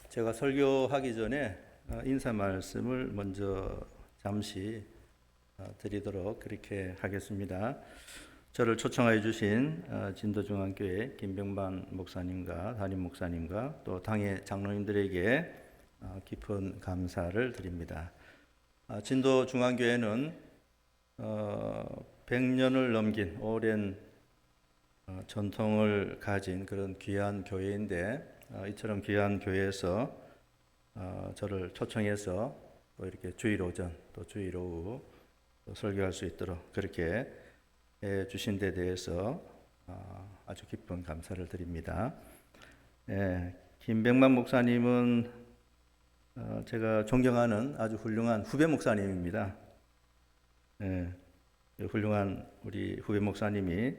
제가 설교하기 전에 인사 말씀을 먼저 잠시 드리도록 그렇게 하겠습니다. 저를 초청하여 주신 진도중앙교회 김병만 목사님과 담임 목사님과 또 당의 장로님들에게 깊은 감사를 드립니다. 진도중앙교회는 100년을 넘긴 오랜 전통을 가진 그런 귀한 교회인데 이처럼 귀한 교회에서 저를 초청해서 또 이렇게 주일 오전 또 주일 오후 또 설교할 수 있도록 그렇게 해 주신 데 대해서 아주 깊은 감사를 드립니다. 김병만 목사님은 제가 존경하는 아주 훌륭한 후배 목사님입니다. 훌륭한 우리 후배 목사님이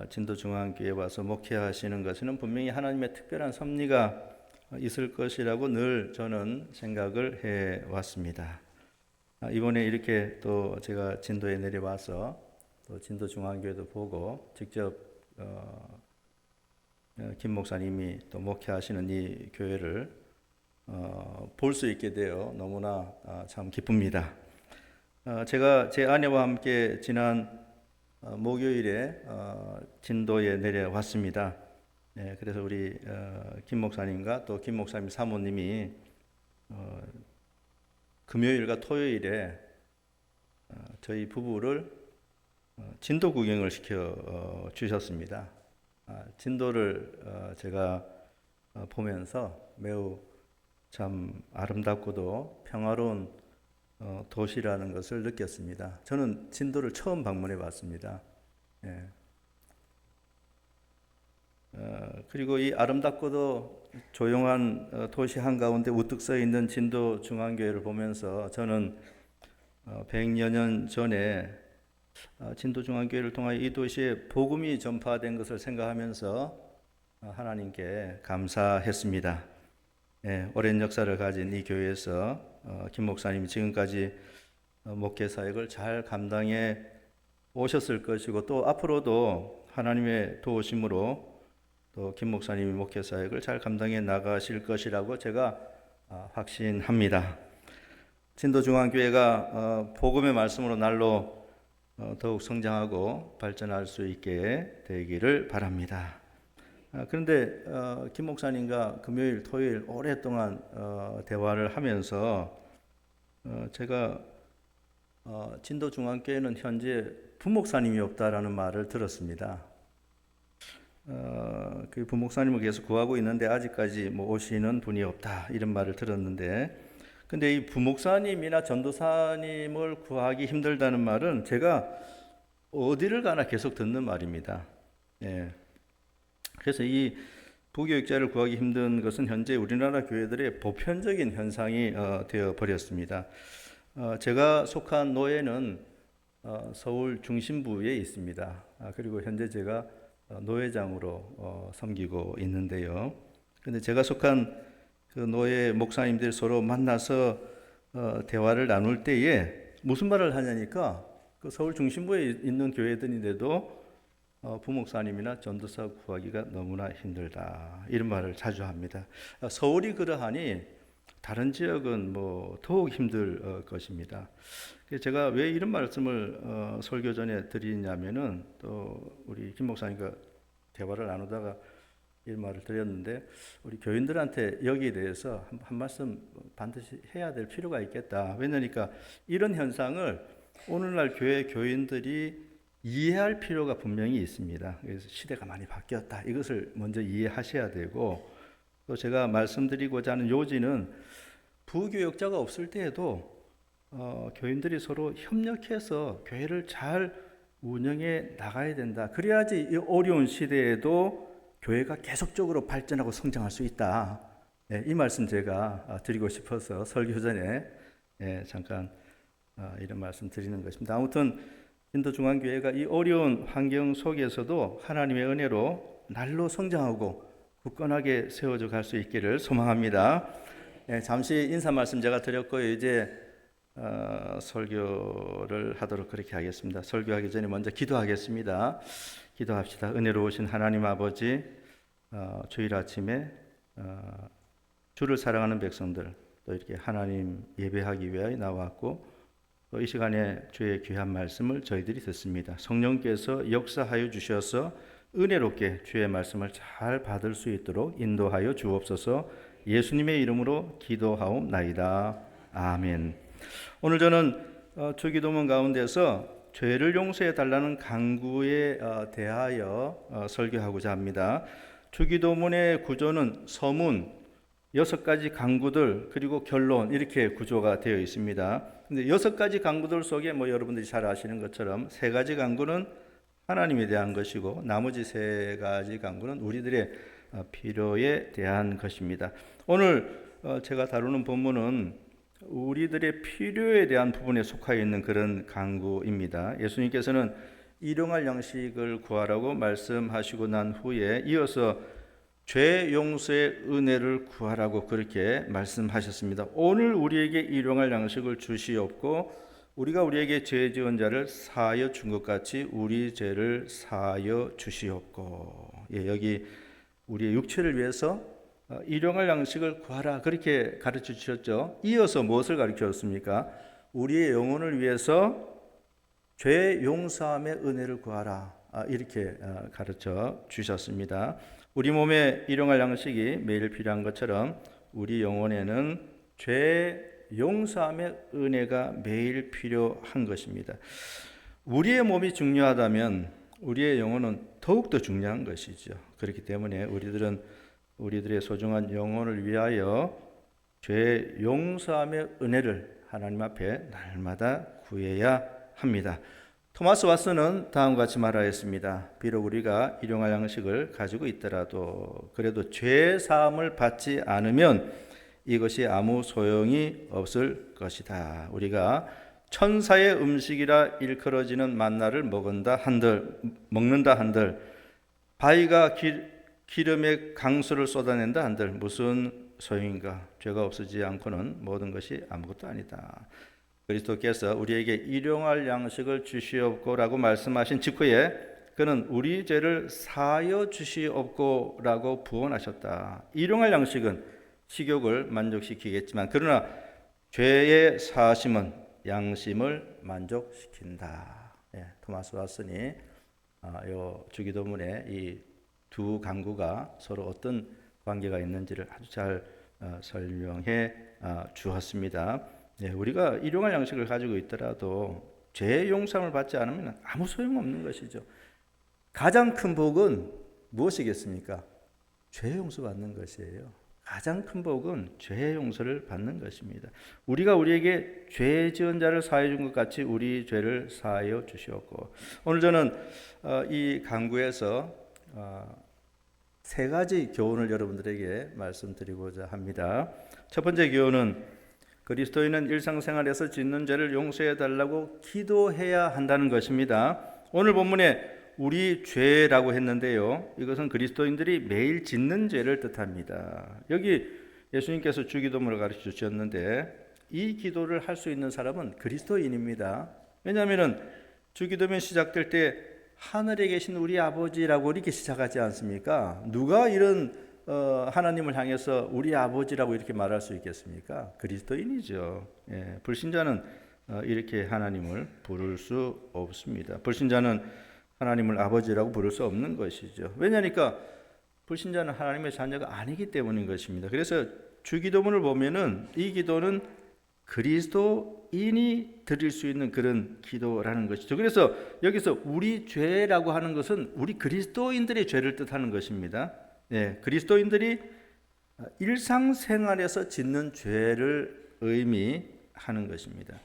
진도중앙교회에 와서 목회하시는 것에는 분명히 하나님의 특별한 섭리가 있을 것이라고 늘 저는 생각을 해왔습니다. 이번에 이렇게 또 제가 진도에 내려와서 또 진도중앙교회도 보고 직접 김 목사님이 또 목회하시는 이 교회를 볼 수 있게 되어 너무나 참 기쁩니다. 제가 제 아내와 함께 지난 목요일에 진도에 내려왔습니다. 그래서 우리 김 목사님과 또 김 목사님 사모님이 금요일과 토요일에 저희 부부를 진도 구경을 시켜 주셨습니다. 진도를 제가 보면서 매우 참 아름답고도 평화로운 도시라는 것을 느꼈습니다. 저는 진도를 처음 방문해 봤습니다. 그리고 이 아름답고도 조용한 도시 한가운데 우뚝 서 있는 진도 중앙교회를 보면서 저는 100여 년 전에 진도 중앙교회를 통하여 이 도시에 복음이 전파된 것을 생각하면서 하나님께 감사했습니다. 오랜 역사를 가진 이 교회에서 김 목사님이 지금까지 목회 사역을 잘 감당해 오셨을 것이고 또 앞으로도 하나님의 도우심으로 또 김 목사님이 목회 사역을 잘 감당해 나가실 것이라고 제가 확신합니다. 진도중앙교회가 복음의 말씀으로 날로 더욱 성장하고 발전할 수 있게 되기를 바랍니다. 그런데 김 목사님과 금요일, 토요일 오랫동안 대화를 하면서 제가 진도중앙교회는 현재 부목사님이 없다라는 말을 들었습니다. 그 부목사님을 계속 구하고 있는데 아직까지 오시는 분이 없다 이런 말을 들었는데, 근데 이 부목사님이나 전도사님을 구하기 힘들다는 말은 제가 어디를 가나 계속 듣는 말입니다. 그래서 이 부교육자를 구하기 힘든 것은 현재 우리나라 교회들의 보편적인 현상이 되어 버렸습니다. 제가 속한 노예는 서울 중심부에 있습니다. 그리고 현재 제가 노회장으로 섬기고 있는데요. 그런데 제가 속한 그 노예 목사님들 서로 만나서 대화를 나눌 때에 무슨 말을 하냐니까 그 서울 중심부에 있는 교회들인데도 부목사님이나 전도사 구하기가 너무나 힘들다 이런 말을 자주 합니다. 서울이 그러하니 다른 지역은 더욱 힘들 것입니다. 제가 왜 이런 말씀을 설교 전에 드리냐면은 또 우리 김 목사님과 대화를 나누다가 이런 말을 드렸는데 우리 교인들한테 여기에 대해서 한 말씀 반드시 해야 될 필요가 있겠다. 왜냐니까 이런 현상을 오늘날 교회 교인들이 이해할 필요가 분명히 있습니다. 그래서 시대가 많이 바뀌었다. 이것을 먼저 이해하셔야 되고, 또 제가 말씀드리고자 하는 요지는 부교역자가 없을 때에도 교인들이 서로 협력해서 교회를 잘 운영해 나가야 된다. 그래야지 이 어려운 시대에도 교회가 계속적으로 발전하고 성장할 수 있다. 이 말씀 제가 드리고 싶어서 설교 전에 잠깐 이런 말씀 드리는 것입니다. 아무튼 진도중앙교회가 이 어려운 환경 속에서도 하나님의 은혜로 날로 성장하고 굳건하게 세워져 갈 수 있기를 소망합니다. 잠시 인사 말씀 제가 드렸고요. 이제 설교를 하도록 그렇게 하겠습니다. 설교하기 전에 먼저 기도하겠습니다. 기도합시다. 은혜로우신 하나님 아버지, 주일 아침에 주를 사랑하는 백성들 또 이렇게 하나님 예배하기 위하여 나왔고 또 이 시간에 주의 귀한 말씀을 저희들이 듣습니다. 성령께서 역사하여 주셔서 은혜롭게 주의 말씀을 잘 받을 수 있도록 인도하여 주옵소서. 예수님의 이름으로 기도하옵나이다. 아멘. 오늘 저는 주기도문 가운데서 죄를 용서해 달라는 간구에 대하여 설교하고자 합니다. 주기도문의 구조는 서문, 6가지 간구들 그리고 결론 이렇게 구조가 되어 있습니다. 근데 6가지 간구들 속에 여러분들이 잘 아시는 것처럼 3가지 간구는 하나님에 대한 것이고 나머지 3가지 간구는 우리들의 필요에 대한 것입니다. 오늘 제가 다루는 본문은 우리들의 필요에 대한 부분에 속하여 있는 그런 간구입니다. 예수님께서는 일용할 양식을 구하라고 말씀하시고 난 후에 이어서 죄 용서의 은혜를 구하라고 그렇게 말씀하셨습니다. 오늘 우리에게 일용할 양식을 주시옵고 우리가 우리에게 죄 지은 자를 사하여 준 것 같이 우리 죄를 사하여 주시옵고. 여기 우리의 육체를 위해서 일용할 양식을 구하라 그렇게 가르쳐 주셨죠. 이어서 무엇을 가르쳐 줬습니까? 우리의 영혼을 위해서 죄 용서함의 은혜를 구하라 이렇게 가르쳐 주셨습니다. 우리 몸에 일용할 양식이 매일 필요한 것처럼 우리 영혼에는 죄 용서함의 은혜가 매일 필요한 것입니다. 우리의 몸이 중요하다면 우리의 영혼은 더욱더 중요한 것이죠. 그렇기 때문에 우리들은 우리들의 소중한 영혼을 위하여 죄 용서함의 은혜를 하나님 앞에 날마다 구해야 합니다. 토마스 왓슨은 다음과 같이 말하였습니다. 비록 우리가 일용할 양식을 가지고 있더라도 그래도 죄 사함을 받지 않으면 이것이 아무 소용이 없을 것이다. 우리가 천사의 음식이라 일컬어지는 만나를 먹는다 한들 바위가 기름에 강수를 쏟아낸다 한들 무슨 소용인가? 죄가 없어지지 않고는 모든 것이 아무것도 아니다. 그리스도께서 우리에게 일용할 양식을 주시옵고라고 말씀하신 직후에 그는 우리 죄를 사하여 주시옵고라고 부언하셨다. 일용할 양식은 식욕을 만족시키겠지만 그러나 죄의 사하심은 양심을 만족시킨다. 토마스 왓슨이 주기도문에 이 두 간구가 서로 어떤 관계가 있는지를 아주 잘 설명해 주었습니다. 우리가 일용할 양식을 가지고 있더라도 죄 용서를 받지 않으면 아무 소용없는 것이죠. 가장 큰 복은 무엇이겠습니까? 죄 용서 받는 것이에요. 가장 큰 복은 죄 용서를 받는 것입니다. 우리가 우리에게 죄 지은 자를 사하여 준 것 같이 우리 죄를 사하여 주시옵고. 오늘 저는 이 간구에서 3가지 교훈을 여러분들에게 말씀드리고자 합니다. 첫 번째 교훈은 그리스도인은 일상생활에서 짓는 죄를 용서해 달라고 기도해야 한다는 것입니다. 오늘 본문에 우리 죄라고 했는데요. 이것은 그리스도인들이 매일 짓는 죄를 뜻합니다. 여기 예수님께서 주기도문을 가르쳐 주셨는데 이 기도를 할 수 있는 사람은 그리스도인입니다. 왜냐하면 주기도문 시작될 때 하늘에 계신 우리 아버지라고 이렇게 시작하지 않습니까? 누가 이런 하나님을 향해서 우리 아버지라고 이렇게 말할 수 있겠습니까? 그리스도인이죠. 불신자는 이렇게 하나님을 부를 수 없습니다. 불신자는 하나님을 아버지라고 부를 수 없는 것이죠. 왜냐니까 불신자는 하나님의 자녀가 아니기 때문인 것입니다. 그래서 주기도문을 보면은 이 기도는 그리스도인이 드릴 수 있는 그런 기도라는 것이죠. 그래서 여기서 우리 죄라고 하는 것은 우리 그리스도인들의 죄를 뜻하는 것입니다. 그리스도인들이 일상생활에서 짓는 죄를 의미하는 것입니다.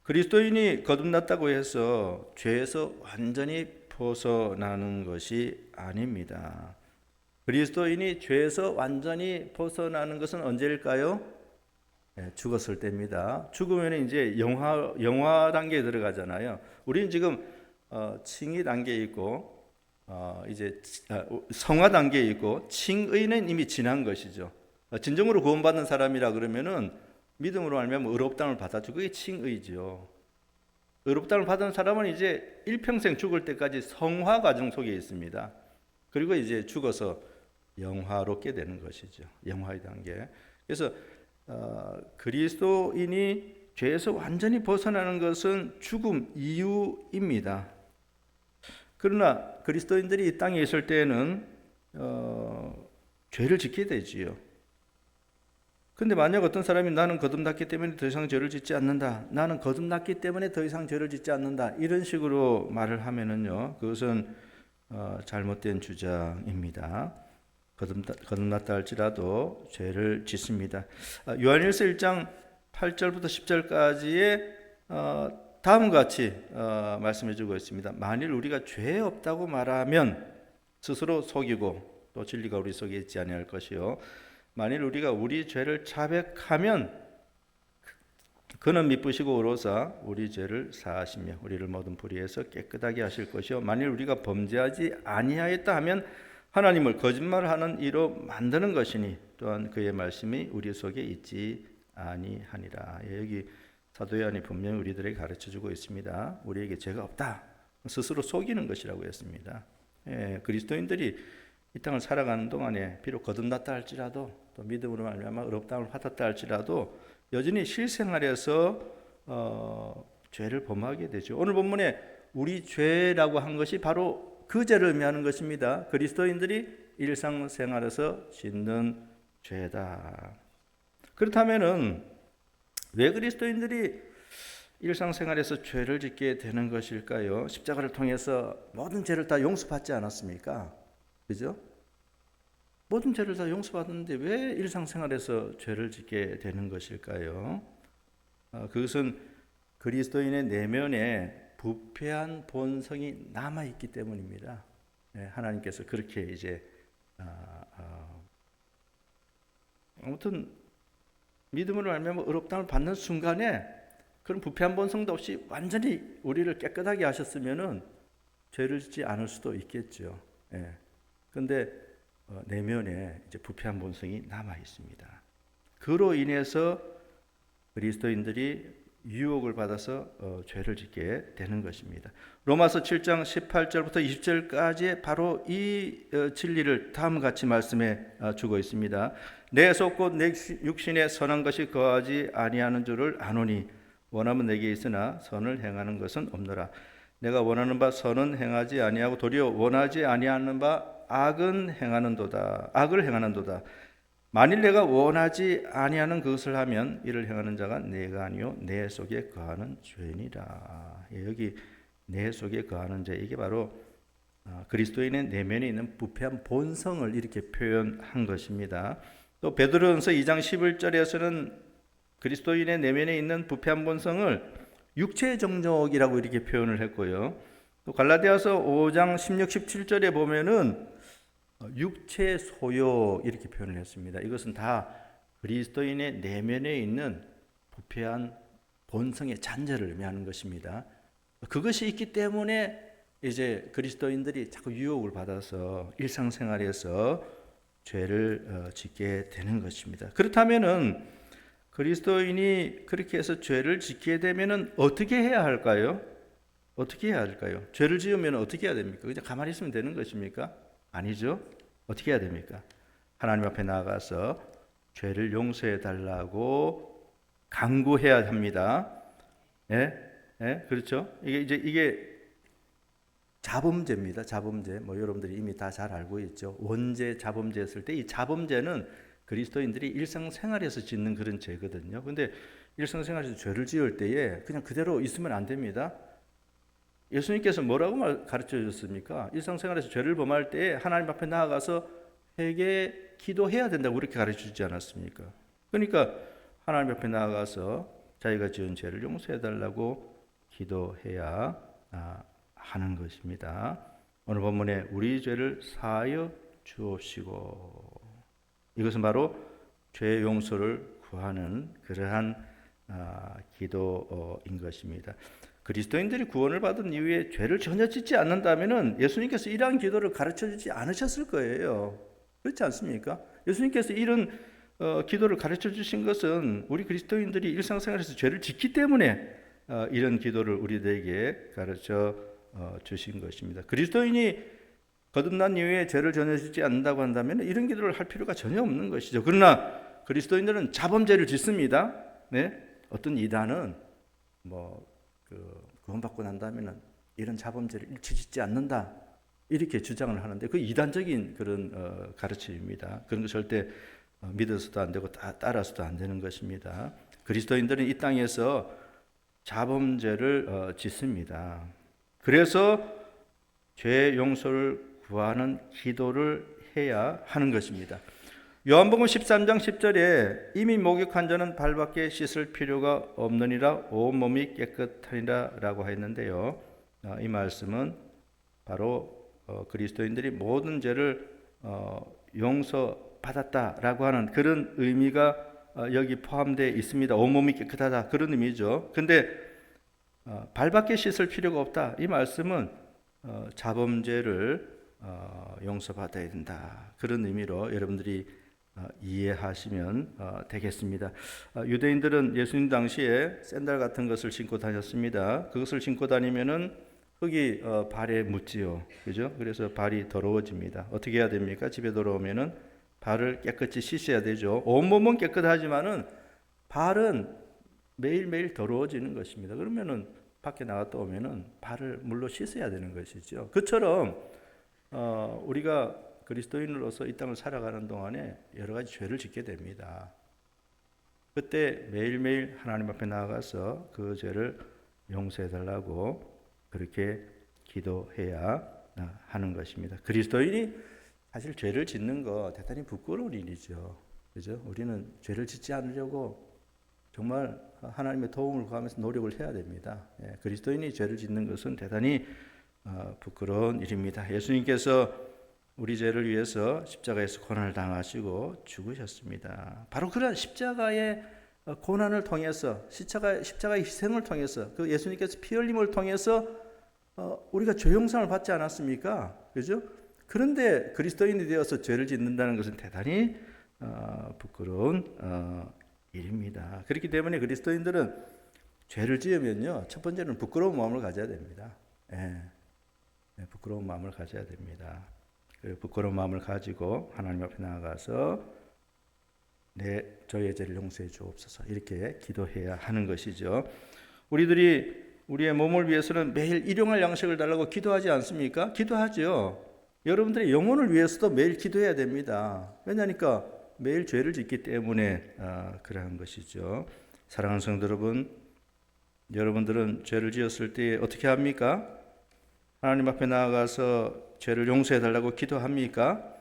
그리스도인이 거듭났다고 해서 죄에서 완전히 벗어나는 것이 아닙니다. 그리스도인이 죄에서 완전히 벗어나는 것은 언제일까요? 죽었을 때입니다. 죽으면 이제 영화 단계에 들어가잖아요. 우리는 지금 칭의 단계에 있고 이제 성화 단계에 있고 칭의는 이미 지난 것이죠. 진정으로 구원받는 사람이라 그러면은 믿음으로 알면 의롭다함을 받아주고 그게 칭의죠. 의롭다함을 받은 사람은 이제 일평생 죽을 때까지 성화 과정 속에 있습니다. 그리고 이제 죽어서 영화롭게 되는 것이죠. 영화의 단계. 그래서 그리스도인이 죄에서 완전히 벗어나는 것은 죽음 이후입니다. 그러나 그리스도인들이 이 땅에 있을 때에는 죄를 짓게 되지요. 근데 만약 어떤 사람이 나는 거듭났기 때문에 더 이상 죄를 짓지 않는다, 나는 거듭났기 때문에 더 이상 죄를 짓지 않는다, 이런 식으로 말을 하면은요, 그것은 잘못된 주장입니다. 거듭났다 할지라도 죄를 짓습니다. 요한일서 1장 8절부터 10절까지의 다음과 같이 말씀해 주고 있습니다. 만일 우리가 죄 없다고 말하면 스스로 속이고 또 진리가 우리 속에 있지 아니할 것이요, 만일 우리가 우리 죄를 자백하면 그는 미쁘시고 의로사 우리 죄를 사하시며 우리를 모든 불의에서 깨끗하게 하실 것이요, 만일 우리가 범죄하지 아니하였다 하면 하나님을 거짓말하는 이로 만드는 것이니 또한 그의 말씀이 우리 속에 있지 아니하니라. 여기 사도 요한이 분명히 우리들에게 가르쳐주고 있습니다. 우리에게 죄가 없다, 스스로 속이는 것이라고 했습니다. 그리스도인들이 이 땅을 살아가는 동안에 비록 거듭났다 할지라도 또 믿음으로 말미암아 의롭다함을 받았다 할지라도 여전히 실생활에서 죄를 범하게 되죠. 오늘 본문에 우리 죄라고 한 것이 바로 그 죄를 의미하는 것입니다. 그리스도인들이 일상생활에서 짓는 죄다. 그렇다면은 왜 그리스도인들이 일상생활에서 죄를 짓게 되는 것일까요? 십자가를 통해서 모든 죄를 다 용서받지 않았습니까? 그죠? 모든 죄를 다 용서받았는데 왜 일상생활에서 죄를 짓게 되는 것일까요? 그것은 그리스도인의 내면에 부패한 본성이 남아있기 때문입니다. 하나님께서 그렇게 이제 아무튼 믿음으로 알면 의롭다함을 받는 순간에 그런 부패한 본성도 없이 완전히 우리를 깨끗하게 하셨으면은 죄를 짓지 않을 수도 있겠죠. 그런데 내면에 이제 부패한 본성이 남아 있습니다. 그로 인해서 그리스도인들이 유혹을 받아서 죄를 짓게 되는 것입니다. 로마서 7장 18절부터 20절까지 바로 이 진리를 다음과 같이 말씀해 주고 있습니다. 내 속 곧 내 육신에 선한 것이 거하지 아니하는 줄을 아노니 원함은 내게 있으나 선을 행하는 것은 없노라. 내가 원하는 바 선은 행하지 아니하고 도리어 원하지 아니하는 바 악을 행하는도다. 만일 내가 원하지 아니하는 그것을 하면 이를 행하는 자가 내가 아니요 내 속에 거하는 죄니라. 여기 내 속에 거하는 죄, 이게 바로 그리스도인의 내면에 있는 부패한 본성을 이렇게 표현한 것입니다. 또 베드로전서 2장 11절에서는 그리스도인의 내면에 있는 부패한 본성을 육체의 정욕이라고 이렇게 표현을 했고요. 또 갈라디아서 5장 16, 17절에 보면은 육체의 소욕 이렇게 표현을 했습니다. 이것은 다 그리스도인의 내면에 있는 부패한 본성의 잔재를 의미하는 것입니다. 그것이 있기 때문에 이제 그리스도인들이 자꾸 유혹을 받아서 일상생활에서 죄를 짓게 되는 것입니다. 그렇다면은 그리스도인이 그렇게 해서 죄를 짓게 되면은 어떻게 해야 할까요? 어떻게 해야 할까요? 죄를 지으면 어떻게 해야 됩니까? 그냥 가만히 있으면 되는 것입니까? 아니죠. 어떻게 해야 됩니까? 하나님 앞에 나아가서 죄를 용서해 달라고 간구해야 합니다. 그렇죠? 이게 자범죄입니다. 자범죄. 여러분들이 이미 다 잘 알고 있죠. 원죄, 자범죄였을 때 이 자범죄는 그리스도인들이 일상생활에서 짓는 그런 죄거든요. 근데 일상생활에서 죄를 지을 때에 그냥 그대로 있으면 안 됩니다. 예수님께서 뭐라고 가르쳐 주셨습니까? 일상생활에서 죄를 범할 때 하나님 앞에 나아가서 회개 기도해야 된다고 그렇게 가르쳐 주지 않았습니까? 그러니까 하나님 앞에 나아가서 자기가 지은 죄를 용서해 달라고 기도해야 하는 것입니다. 오늘 본문에 우리 죄를 사하여 주옵시고, 이것은 바로 죄 용서를 구하는 그러한 기도인 것입니다. 그리스도인들이 구원을 받은 이후에 죄를 전혀 짓지 않는다면은 예수님께서 이러한 기도를 가르쳐 주지 않으셨을 거예요. 그렇지 않습니까? 예수님께서 이런 기도를 가르쳐 주신 것은 우리 그리스도인들이 일상생활에서 죄를 짓기 때문에 이런 기도를 우리들에게 가르쳐 주신 것입니다. 그리스도인이 거듭난 이후에 죄를 전혀 짓지 않는다고 한다면 이런 기도를 할 필요가 전혀 없는 것이죠. 그러나 그리스도인들은 자범죄를 짓습니다. 네? 어떤 이단은 구원받고 난 다음에는 이런 자범죄를 일체 짓지 않는다 이렇게 주장을 하는데 그 이단적인 그런 가르침입니다. 그런 거 절대 믿어서도 안 되고 따라서도 안 되는 것입니다. 그리스도인들은 이 땅에서 자범죄를 짓습니다. 그래서 죄 용서를 구하는 기도를 해야 하는 것입니다. 요한복음 13장 10절에 이미 목욕한 자는 발밖에 씻을 필요가 없느니라 온몸이 깨끗하니라 라고 했는데요. 이 말씀은 바로 그리스도인들이 모든 죄를 용서받았다라고 하는 그런 의미가 여기 포함되어 있습니다. 온몸이 깨끗하다 그런 의미죠. 근데 발밖에 씻을 필요가 없다. 이 말씀은 자범죄를 용서받아야 된다. 그런 의미로 여러분들이 이해하시면 되겠습니다. 유대인들은 예수님 당시에 샌들 같은 것을 신고 다녔습니다. 그것을 신고 다니면은 흙이 발에 묻지요. 그죠? 그래서 발이 더러워집니다. 어떻게 해야 됩니까? 집에 돌아오면은 발을 깨끗이 씻어야 되죠. 온몸은 깨끗하지만은 발은 매일매일 더러워지는 것입니다. 그러면은 밖에 나갔다 오면은 발을 물로 씻어야 되는 것이죠. 그처럼 우리가 그리스도인으로서 이 땅을 살아가는 동안에 여러 가지 죄를 짓게 됩니다. 그때 매일매일 하나님 앞에 나아가서 그 죄를 용서해 달라고 그렇게 기도해야 하는 것입니다. 그리스도인이 사실 죄를 짓는 거 대단히 부끄러운 일이죠. 그죠? 우리는 죄를 짓지 않으려고 정말 하나님의 도움을 구하면서 노력을 해야 됩니다. 그리스도인이 죄를 짓는 것은 대단히 부끄러운 일입니다. 예수님께서 우리 죄를 위해서 십자가에서 고난을 당하시고 죽으셨습니다. 바로 그런 십자가의 고난을 통해서 십자가의 희생을 통해서 그 예수님께서 피 흘림을 통해서 우리가 죄 용서를 받지 않았습니까? 그죠? 그런데 그리스도인이 되어서 죄를 짓는다는 것은 대단히 부끄러운 일입니다. 그렇기 때문에 그리스도인들은 죄를 지으면요, 첫 번째는 부끄러운 마음을 가져야 됩니다. 부끄러운 마음을 가져야 됩니다. 부끄러운 마음을 가지고 하나님 앞에 나아가서 저의 죄를 용서해 주옵소서 이렇게 기도해야 하는 것이죠. 우리들이 우리의 몸을 위해서는 매일 일용할 양식을 달라고 기도하지 않습니까? 기도하죠. 여러분들의 영혼을 위해서도 매일 기도해야 됩니다. 왜냐하니까 매일 죄를 짓기 때문에 그러한 것이죠. 사랑하는 성도 여러분, 여러분들은 죄를 지었을 때 어떻게 합니까? 하나님 앞에 나아가서 죄를 용서해 달라고 기도합니까?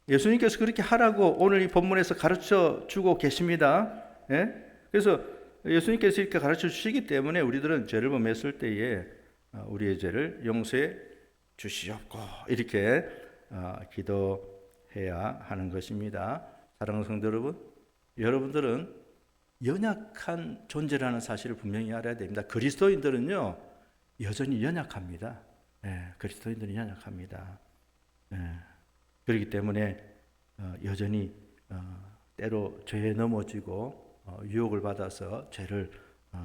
예수님께서 그렇게 하라고 오늘 이 본문에서 가르쳐 주고 계십니다. 그래서 예수님께서 이렇게 가르쳐 주시기 때문에 우리들은 죄를 범했을 때에 우리의 죄를 용서해 주시옵고 이렇게 기도해야 하는 것입니다. 사랑하는 성도 여러분, 여러분들은 연약한 존재라는 사실을 분명히 알아야 됩니다. 그리스도인들은요 여전히 연약합니다. 그리스도인들은 연약합니다. 그렇기 때문에 여전히 때로 죄에 넘어지고 유혹을 받아서 죄를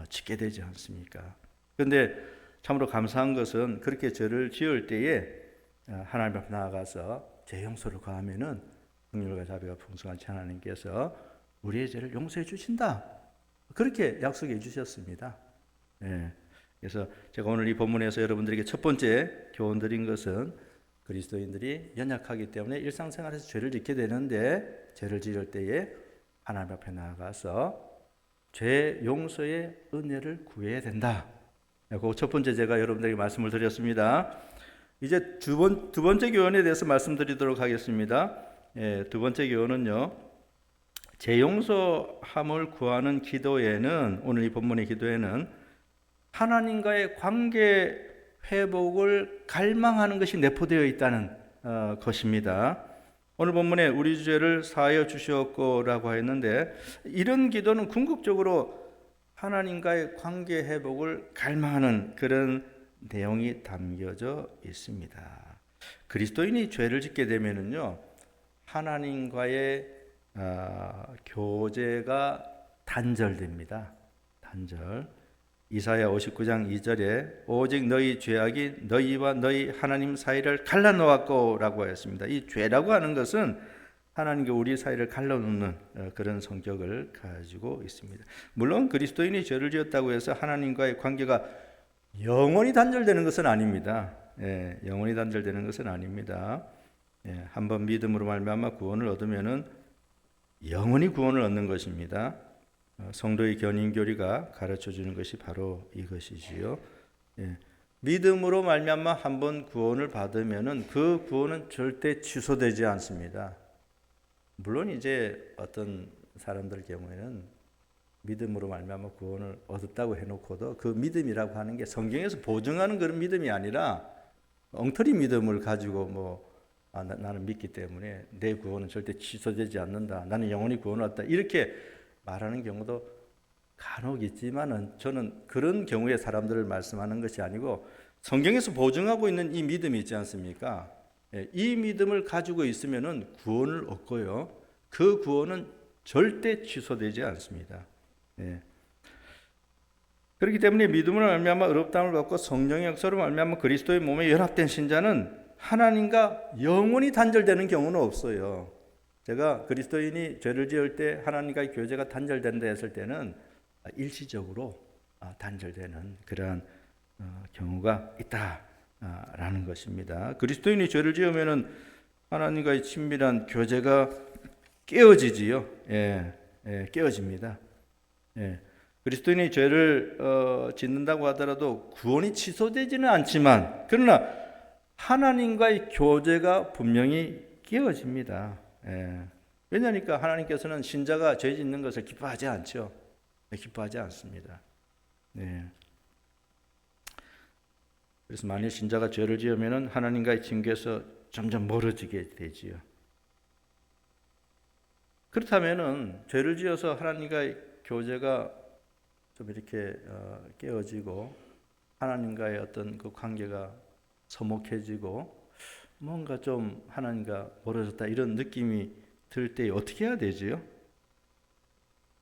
짓게 되지 않습니까? 그런데 참으로 감사한 것은 그렇게 죄를 지을 때에 하나님 앞에 나아가서 죄 용서를 구하면은 긍휼과 자비가 풍성한 하나님께서 우리의 죄를 용서해 주신다. 그렇게 약속해 주셨습니다. 그래서 제가 오늘 이 본문에서 여러분들에게 첫 번째 교훈 드린 것은 그리스도인들이 연약하기 때문에 일상생활에서 죄를 짓게 되는데 죄를 지을 때에 하나님 앞에 나아가서 죄 용서의 은혜를 구해야 된다. 그 첫 번째 제가 여러분들에게 말씀을 드렸습니다. 이제 두 번째 교훈에 대해서 말씀드리도록 하겠습니다. 두 번째 교훈은요. 죄 용서함을 구하는 기도에는 오늘 이 본문의 기도에는 하나님과의 관계 회복을 갈망하는 것이 내포되어 있다는 것입니다. 오늘 본문에 우리 죄를 사하여 주시옵고라고 했는데 이런 기도는 궁극적으로 하나님과의 관계 회복을 갈망하는 그런 내용이 담겨져 있습니다. 그리스도인이 죄를 짓게 되면은요 하나님과의 교제가 단절됩니다. 단절. 이사야 59장 2절에 오직 너희 죄악이 너희와 너희 하나님 사이를 갈라놓았고 라고 했습니다. 이 죄라고 하는 것은 하나님과 우리 사이를 갈라놓는 그런 성격을 가지고 있습니다. 물론 그리스도인이 죄를 지었다고 해서 하나님과의 관계가 영원히 단절되는 것은 아닙니다. 영원히 단절되는 것은 아닙니다. 한번 믿음으로 말미암아 구원을 얻으면은 영원히 구원을 얻는 것입니다. 성도의 견인교리가 가르쳐 주는 것이 바로 이것이지요. 믿음으로 말미암아 한번 구원을 받으면은 그 구원은 절대 취소되지 않습니다. 물론 이제 어떤 사람들 경우에는 믿음으로 말미암아 구원을 얻었다고 해놓고도 그 믿음이라고 하는 게 성경에서 보증하는 그런 믿음이 아니라 엉터리 믿음을 가지고 나는 믿기 때문에 내 구원은 절대 취소되지 않는다. 나는 영원히 구원을 얻다. 이렇게 말하는 경우도 간혹 있지만은 저는 그런 경우의 사람들을 말씀하는 것이 아니고 성경에서 보증하고 있는 이 믿음이 있지 않습니까? 이 믿음을 가지고 있으면은 구원을 얻고요. 그 구원은 절대 취소되지 않습니다. 그렇기 때문에 믿음으로 말미암아 의롭다함을 받고 성령의 역사로 말미암아 그리스도의 몸에 연합된 신자는 하나님과 영원히 단절되는 경우는 없어요. 제가 그리스도인이 죄를 지을 때 하나님과의 교제가 단절된다 했을 때는 일시적으로 단절되는 그러한 경우가 있다라는 것입니다. 그리스도인이 죄를 지으면은 하나님과의 친밀한 교제가 깨어지지요. 깨어집니다. 그리스도인이 죄를 짓는다고 하더라도 구원이 취소되지는 않지만 그러나 하나님과의 교제가 분명히 깨어집니다. 왜냐하니까 하나님께서는 신자가 죄 짓는 것을 기뻐하지 않죠. 기뻐하지 않습니다. 그래서 만일 신자가 죄를 지으면 하나님과의 친교에서 점점 멀어지게 되지요. 그렇다면은 죄를 지어서 하나님과의 교제가 좀 이렇게 깨어지고 하나님과의 어떤 그 관계가 서먹해지고 뭔가 좀 하나님과 멀어졌다 이런 느낌이 들 때 어떻게 해야 되지요?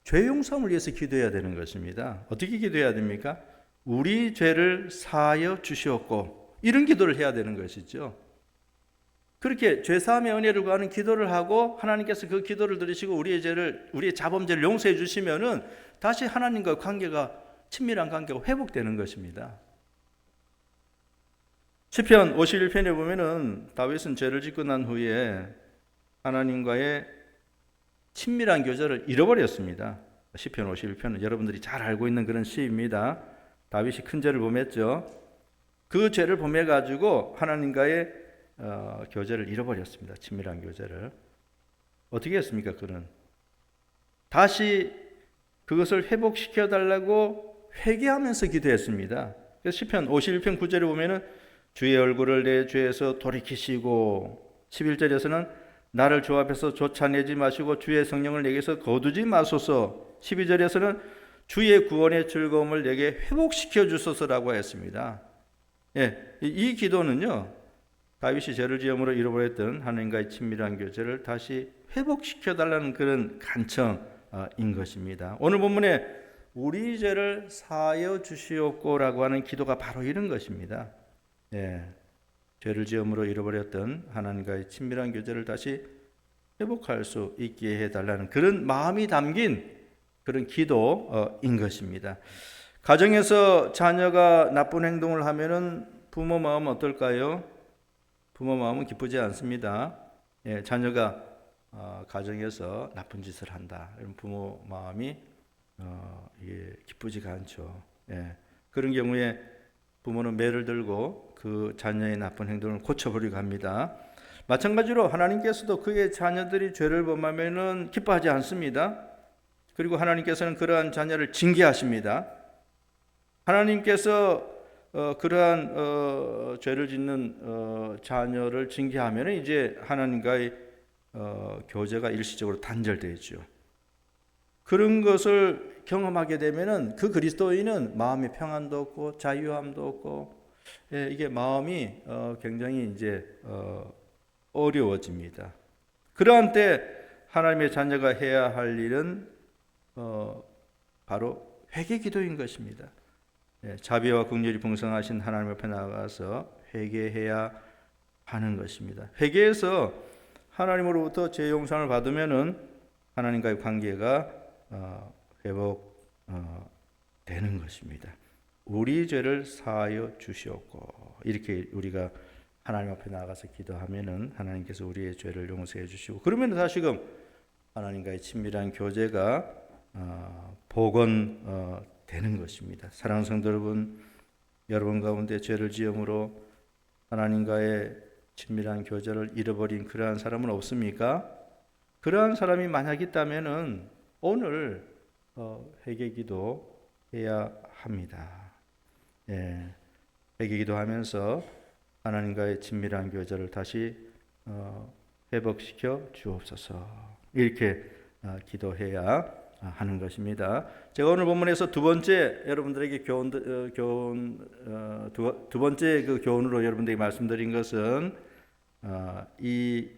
죄 용서를 위해서 기도해야 되는 것입니다. 어떻게 기도해야 됩니까? 우리 죄를 사하여 주시옵고 이런 기도를 해야 되는 것이죠. 그렇게 죄사함의 은혜를 구하는 기도를 하고 하나님께서 그 기도를 들으시고 우리의 자범죄를 용서해 주시면은 다시 하나님과 관계가 친밀한 관계가 회복되는 것입니다. 시편 51편에 보면은 다윗은 죄를 짓고 난 후에 하나님과의 친밀한 교제를 잃어버렸습니다. 시편 51편은 여러분들이 잘 알고 있는 그런 시입니다. 다윗이 큰 죄를 범했죠. 그 죄를 범해 가지고 하나님과의 교제를 잃어버렸습니다. 친밀한 교제를. 어떻게 했습니까? 그는 다시 그것을 회복시켜 달라고 회개하면서 기도했습니다. 그래서 시편 51편 9절에 보면은 주의 얼굴을 내 죄에서 돌이키시고 11절에서는 나를 주 앞에서 쫓아내지 마시고 주의 성령을 내게서 거두지 마소서 12절에서는 주의 구원의 즐거움을 내게 회복시켜 주소서라고 했습니다. 이 기도는요. 다윗이 죄를 지음으로 잃어버렸던 하나님과의 친밀한 교제를 다시 회복시켜 달라는 그런 간청인 것입니다. 오늘 본문에 우리 죄를 사하여 주시옵고라고 하는 기도가 바로 이런 것입니다. 죄를 지음으로 잃어버렸던 하나님과의 친밀한 교제를 다시 회복할 수 있게 해달라는 그런 마음이 담긴 그런 기도인 것입니다. 가정에서 자녀가 나쁜 행동을 하면은 부모 마음은 어떨까요? 부모 마음은 기쁘지 않습니다. 자녀가 가정에서 나쁜 짓을 한다. 이런 부모 마음이 기쁘지가 않죠. 그런 경우에 부모는 매를 들고 그 자녀의 나쁜 행동을 고쳐버리고 합니다. 마찬가지로 하나님께서도 그의 자녀들이 죄를 범하면은 기뻐하지 않습니다. 그리고 하나님께서는 그러한 자녀를 징계하십니다. 하나님께서 그러한 죄를 짓는 자녀를 징계하면 이제 하나님과의 교제가 일시적으로 단절되죠. 그런 것을 경험하게 되면은 그 그리스도인은 마음의 평안도 없고 자유함도 없고 이게 마음이 굉장히 이제 어려워집니다. 그러한 때 하나님의 자녀가 해야 할 일은 바로 회개 기도인 것입니다. 자비와 긍휼이 풍성하신 하나님 앞에 나가서 회개해야 하는 것입니다. 회개해서 하나님으로부터 죄 용서를 받으면은 하나님과의 관계가 회복 되는 것입니다. 우리 죄를 사하여 주시옵고, 이렇게 우리가 하나님 앞에 나가서 기도하면은 하나님께서 우리의 죄를 용서해 주시고, 그러면 다시금 하나님과의 친밀한 교제가 복원되는 것입니다. 사랑하는 성도 여러분, 여러분 가운데 죄를 지음으로 하나님과의 친밀한 교제를 잃어버린 그러한 사람은 없습니까? 그러한 사람이 만약 있다면은 오늘 회개기도 해야 합니다. 예, 회개기도하면서 하나님과의 친밀한 교제를 다시 회복시켜 주옵소서, 이렇게 기도해야 하는 것입니다. 제가 오늘 본문에서 두 번째 여러분들에게 두 번째 그 교훈으로 여러분들에게 말씀드린 것은 이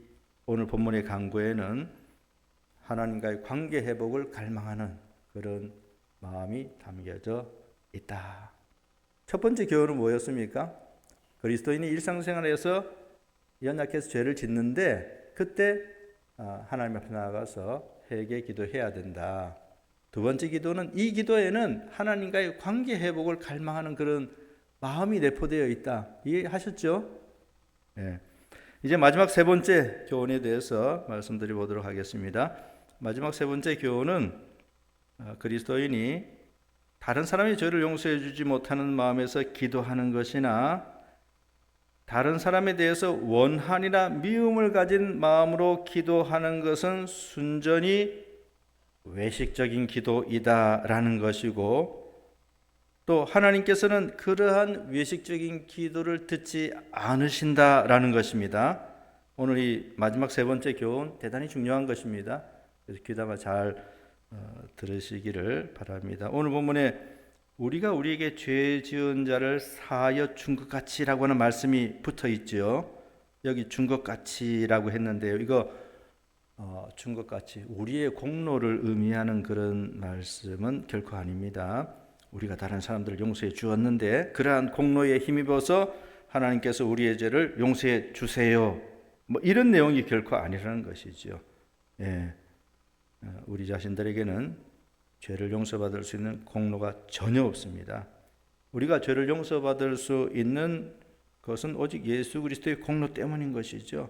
오늘 본문의 강구에는 하나님과의 관계 회복을 갈망하는 그런 마음이 담겨져 있다. 첫 번째 교훈은 뭐였습니까? 그리스도인이 일상생활에서 연약해서 죄를 짓는데 그때 하나님 앞에 나아가서 회개 기도해야 된다. 두 번째 기도는, 이 기도에는 하나님과의 관계 회복을 갈망하는 그런 마음이 내포되어 있다. 이해하셨죠? 네. 이제 마지막 세 번째 교훈에 대해서 말씀드려 보도록 하겠습니다. 마지막 세 번째 교훈은 그리스도인이 다른 사람의 죄를 용서해 주지 못하는 마음에서 기도하는 것이나 다른 사람에 대해서 원한이나 미움을 가진 마음으로 기도하는 것은 순전히 외식적인 기도이다라는 것이고, 또 하나님께서는 그러한 외식적인 기도를 듣지 않으신다라는 것입니다. 오늘 이 마지막 세 번째 교훈 대단히 중요한 것입니다. 그래서 귀담아 잘 들으시기를 바랍니다. 오늘 본문에 우리가 우리에게 죄 지은 자를 사하여 준 것 같이라고 하는 말씀이 붙어 있죠. 여기 준 것 같이라고 했는데요. 이거 준 것 같이 우리의 공로를 의미하는 그런 말씀은 결코 아닙니다. 우리가 다른 사람들을 용서해 주었는데 그러한 공로에 힘입어서 하나님께서 우리의 죄를 용서해 주세요, 뭐 이런 내용이 결코 아니라는 것이죠. 예. 우리 자신들에게는 죄를 용서받을 수 있는 공로가 전혀 없습니다. 우리가 죄를 용서받을 수 있는 것은 오직 예수 그리스도의 공로 때문인 것이죠.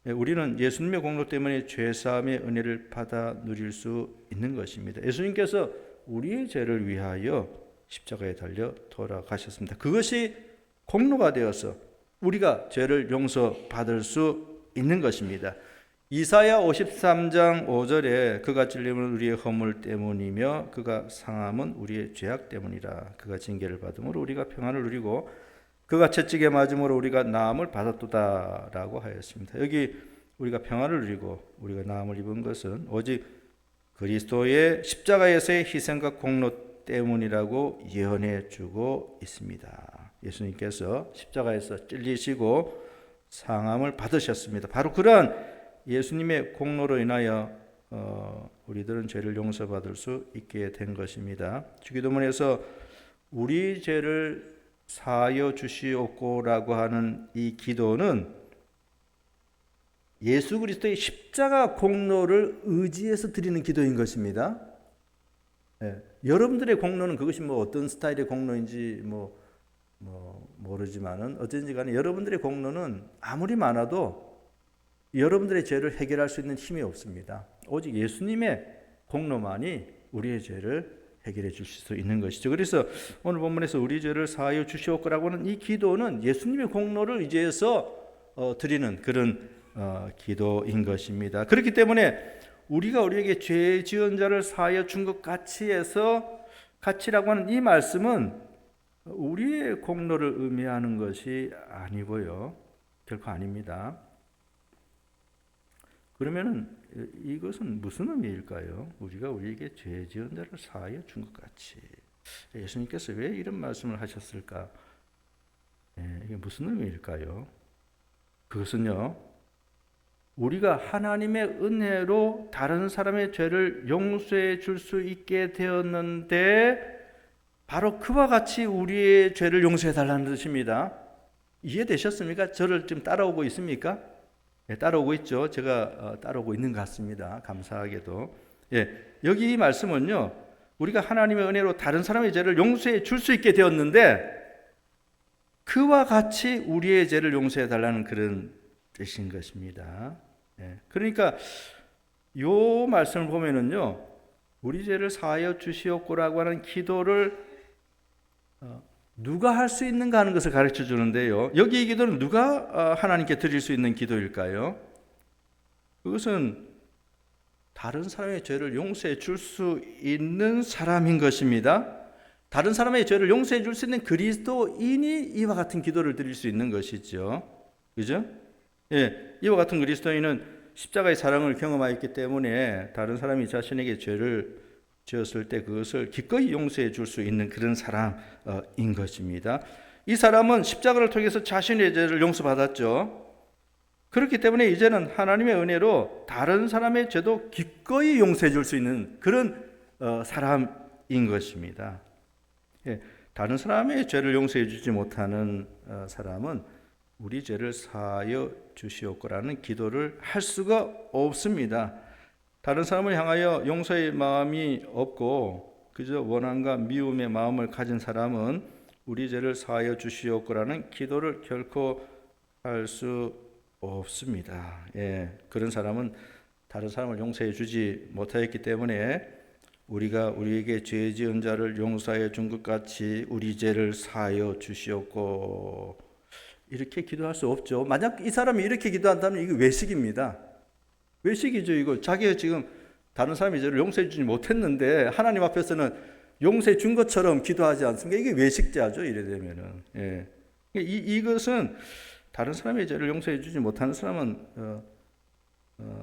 우리는 예수님의 공로 때문에 죄사함의 은혜를 받아 누릴 수 있는 것입니다. 예수님께서 우리의 죄를 위하여 십자가에 달려 돌아가셨습니다. 그것이 공로가 되어서 우리가 죄를 용서받을 수 있는 것입니다. 이사야 53장 5절에 그가 찔림은 우리의 허물 때문이며 그가 상함은 우리의 죄악 때문이라. 그가 징계를 받음으로 우리가 평안을 누리고 그가 채찍에 맞음으로 우리가 나음을 받았도다라고 하였습니다. 여기 우리가 평안을 누리고 우리가 나음을 입은 것은 오직 그리스도의 십자가에서의 희생과 공로 때문이라고 예언해 주고 있습니다. 예수님께서 십자가에서 찔리시고 상함을 받으셨습니다. 바로 그러한 예수님의 공로로 인하여 우리들은 죄를 용서받을 수 있게 된 것입니다. 주기도문에서 우리 죄를 사하여 주시옵고라고 하는 이 기도는 예수 그리스도의 십자가 공로를 의지해서 드리는 기도인 것입니다. 여러분들의 공로는 그것이 뭐 어떤 스타일의 공로인지 모르지만은 어쩐지 간에 여러분들의 공로는 아무리 많아도 여러분들의 죄를 해결할 수 있는 힘이 없습니다. 오직 예수님의 공로만이 우리의 죄를 해결해 주실 수 있는 것이죠. 그래서 오늘 본문에서 우리 죄를 사하여 주시옵고라고 하는 이 기도는 예수님의 공로를 의지해서 드리는 그런 기도인 것입니다. 그렇기 때문에 우리가 우리에게 죄 지은 자를 사하여 준 것 같이 해서 같이라고 하는 이 말씀은 우리의 공로를 의미하는 것이 아니고요. 결코 아닙니다. 그러면은 이것은 무슨 의미일까요? 우리가 우리에게 죄 지은 자를 사하여 준 것 같이. 예수님께서 왜 이런 말씀을 하셨을까? 이게 무슨 의미일까요? 그것은요, 우리가 하나님의 은혜로 다른 사람의 죄를 용서해 줄 수 있게 되었는데 바로 그와 같이 우리의 죄를 용서해 달라는 뜻입니다. 이해되셨습니까? 저를 지금 따라오고 있습니까? 예, 따라오고 있죠. 제가 따라오고 있는 것 같습니다. 감사하게도. 예, 여기 이 말씀은요, 우리가 하나님의 은혜로 다른 사람의 죄를 용서해 줄 수 있게 되었는데 그와 같이 우리의 죄를 용서해 달라는 그런 뜻인 것입니다. 예, 그러니까 요 말씀을 보면은요, 우리 죄를 사하여 주시옵고라고 하는 기도를 누가 할 수 있는가 하는 것을 가르쳐 주는데요. 여기 이 기도는 누가 하나님께 드릴 수 있는 기도일까요? 그것은 다른 사람의 죄를 용서해 줄 수 있는 사람인 것입니다. 다른 사람의 죄를 용서해 줄 수 있는 그리스도인이 이와 같은 기도를 드릴 수 있는 것이죠. 그죠? 예, 이와 같은 그리스도인은 십자가의 사랑을 경험하였기 때문에 다른 사람이 자신에게 죄를 지었을 때 그것을 기꺼이 용서해 줄 수 있는 그런 사람인 것입니다. 이 사람은 십자가를 통해서 자신의 죄를 용서받았죠. 그렇기 때문에 이제는 하나님의 은혜로 다른 사람의 죄도 기꺼이 용서해 줄 수 있는 그런 사람인 것입니다. 예, 다른 사람의 죄를 용서해 주지 못하는 사람은 우리 죄를 사하여 주시옵고라는 기도를 할 수가 없습니다. 다른 사람을 향하여 용서의 마음이 없고 그저 원한과 미움의 마음을 가진 사람은 우리 죄를 사하여 주시옵고라는 기도를 결코 할 수 없습니다. 예, 그런 사람은 다른 사람을 용서해 주지 못하였기 때문에 우리가 우리에게 죄 지은 자를 용서하여 준 것 같이 우리 죄를 사하여 주시옵고 이렇게 기도할 수 없죠. 만약 이 사람이 이렇게 기도한다면 이거 외식입니다. 외식이죠. 이거 자기가 지금 다른 사람의 죄를 용서해 주지 못했는데 하나님 앞에서는 용서해 준 것처럼 기도하지 않습니까? 이게 외식자죠. 이래 되면은. 예. 이것은 다른 사람의 죄를 용서해 주지 못하는 사람은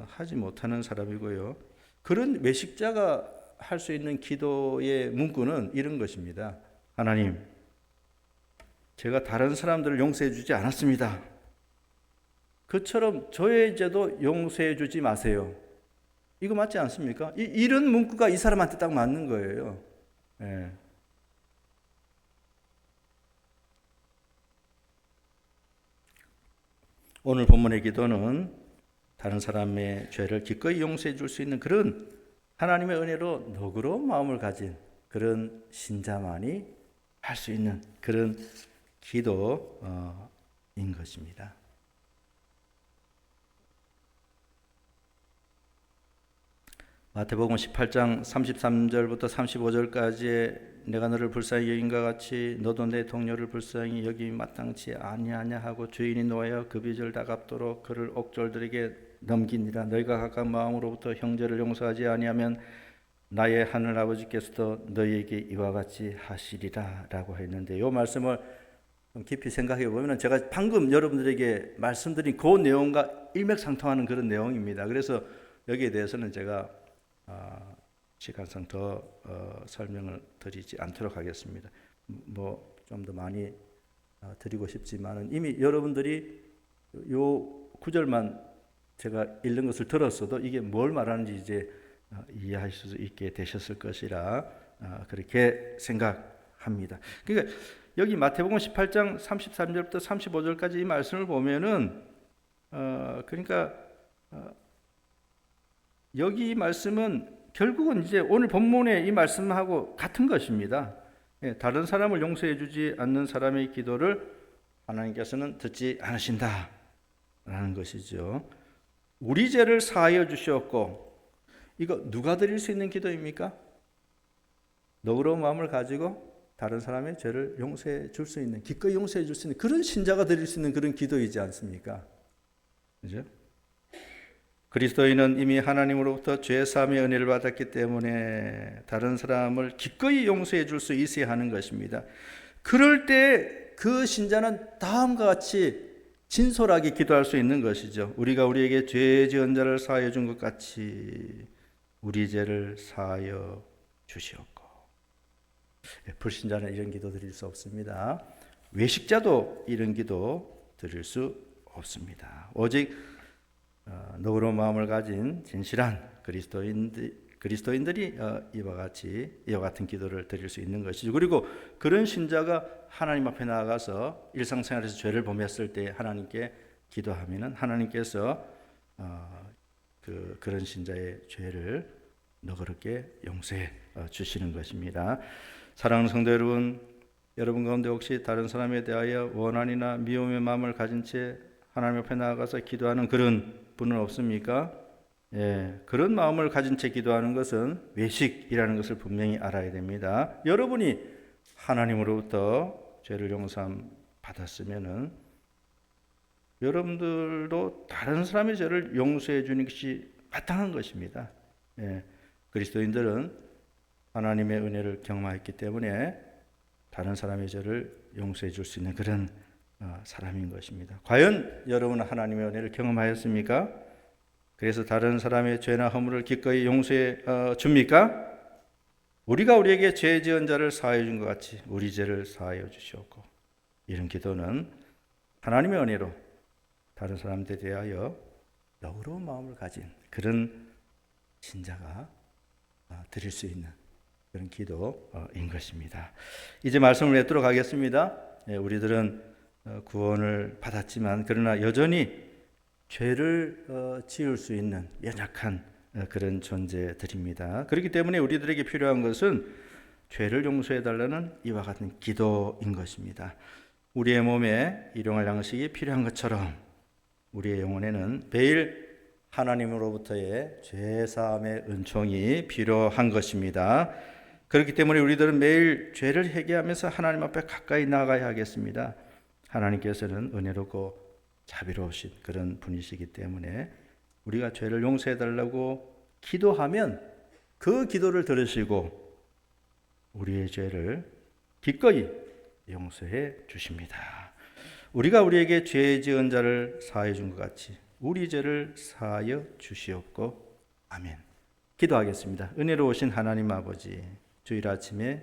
하지 못하는 사람이고요. 그런 외식자가 할 수 있는 기도의 문구는 이런 것입니다. 하나님, 제가 다른 사람들을 용서해 주지 않았습니다. 그처럼 저의 죄도 용서해 주지 마세요. 이거 맞지 않습니까? 이런 문구가 이 사람한테 딱 맞는 거예요. 예. 오늘 본문의 기도는 다른 사람의 죄를 기꺼이 용서해 줄 수 있는 그런 하나님의 은혜로 너그러운 마음을 가진 그런 신자만이 할 수 있는 그런 기도인 것입니다. 마태복음 18장 33절부터 35절까지의 내가 너를 불쌍히 여긴과 같이 너도 내 동료를 불쌍히 여김이 마땅치 아니하냐 하고 주인이 노하여 그 빚을 다 갚도록 그를 옥졸들에게 넘기니라. 너희가 각각 마음으로부터 형제를 용서하지 아니하면 나의 하늘 아버지께서도 너희에게 이와 같이 하시리라 라고 했는데, 이 말씀을 좀 깊이 생각해 보면 제가 방금 여러분들에게 말씀드린 그 내용과 일맥상통하는 그런 내용입니다. 그래서 여기에 대해서는 제가 시간상 더 설명을 드리지 않도록 하겠습니다. 뭐 좀 더 많이 드리고 싶지만은 이미 여러분들이 요 구절만 제가 읽는 것을 들었어도 이게 뭘 말하는지 이제 이해하실 수 있게 되셨을 것이라 그렇게 생각합니다. 그러니까 여기 마태복음 18장 33절부터 35절까지 이 말씀을 보면은 그러니까 여기 말씀은 결국은 이제 오늘 본문의 이 말씀하고 같은 것입니다. 예, 다른 사람을 용서해 주지 않는 사람의 기도를 하나님께서는 듣지 않으신다라는 것이죠. 우리 죄를 사하여 주시었고, 이거 누가 드릴 수 있는 기도입니까? 너그러운 마음을 가지고 다른 사람의 죄를 용서해 줄 수 있는, 기꺼이 용서해 줄 수 있는 그런 신자가 드릴 수 있는 그런 기도이지 않습니까? 그죠? 그리스도인은 이미 하나님으로부터 죄 사함의 은혜를 받았기 때문에 다른 사람을 기꺼이 용서해 줄 수 있어야 하는 것입니다. 그럴 때 그 신자는 다음과 같이 진솔하게 기도할 수 있는 것이죠. 우리가 우리에게 죄 지은 자를 사하여 준 것 같이 우리 죄를 사하여 주시옵고. 불신자는 이런 기도 드릴 수 없습니다. 외식자도 이런 기도 드릴 수 없습니다. 오직 너그러운 마음을 가진 진실한 그리스도인들이 이와 같은 기도를 드릴 수 있는 것이죠. 그리고 그런 신자가 하나님 앞에 나아가서 일상생활에서 죄를 범했을 때 하나님께 기도하면은 하나님께서 그런 신자의 죄를 너그럽게 용서해 주시는 것입니다. 사랑하는 성도 여러분, 여러분 가운데 혹시 다른 사람에 대하여 원한이나 미움의 마음을 가진 채 하나님 앞에 나아가서 기도하는 그런 분은 없습니까? 예, 그런 마음을 가진 채 기도하는 것은 외식이라는 것을 분명히 알아야 됩니다. 여러분이 하나님으로부터 죄를 용서함 받았으면은 여러분들도 다른 사람의 죄를 용서해 주는 것이 마땅한 것입니다. 예, 그리스도인들은 하나님의 은혜를 경험했기 때문에 다른 사람의 죄를 용서해 줄 수 있는 그런 사람인 것입니다. 과연 여러분은 하나님의 은혜를 경험하였습니까? 그래서 다른 사람의 죄나 허물을 기꺼이 용서해 줍니까? 우리가 우리에게 죄 지은 자를 사하여 준 것 같이 우리 죄를 사하여 주시옵고, 이런 기도는 하나님의 은혜로 다른 사람들에 대하여 너그러운 마음을 가진 그런 신자가 드릴 수 있는 그런 기도인 것입니다. 이제 말씀을 맺도록 하겠습니다. 우리들은 구원을 받았지만 그러나 여전히 죄를 지을 수 있는 연약한 그런 존재들입니다. 그렇기 때문에 우리들에게 필요한 것은 죄를 용서해 달라는 이와 같은 기도인 것입니다. 우리의 몸에 일용할 양식이 필요한 것처럼 우리의 영혼에는 매일 하나님으로부터의 죄사함의 은총이 필요한 것입니다. 그렇기 때문에 우리들은 매일 죄를 회개하면서 하나님 앞에 가까이 나가야 하겠습니다. 하나님께서는 은혜롭고 자비로우신 그런 분이시기 때문에 우리가 죄를 용서해 달라고 기도하면 그 기도를 들으시고 우리의 죄를 기꺼이 용서해 주십니다. 우리가 우리에게 죄 지은 자를 사하여 준 것 같이 우리 죄를 사하여 주시옵고. 아멘. 기도하겠습니다. 은혜로우신 하나님 아버지, 주일 아침에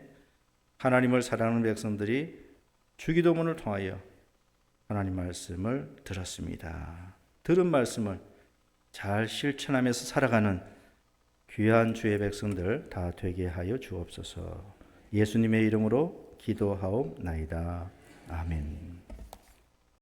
하나님을 사랑하는 백성들이 주기도문을 통하여 하나님 말씀을 들었습니다. 들은 말씀을 잘 실천하면서 살아가는 귀한 주의 백성들 다 되게 하여 주옵소서. 예수님의 이름으로 기도하옵나이다. 아멘.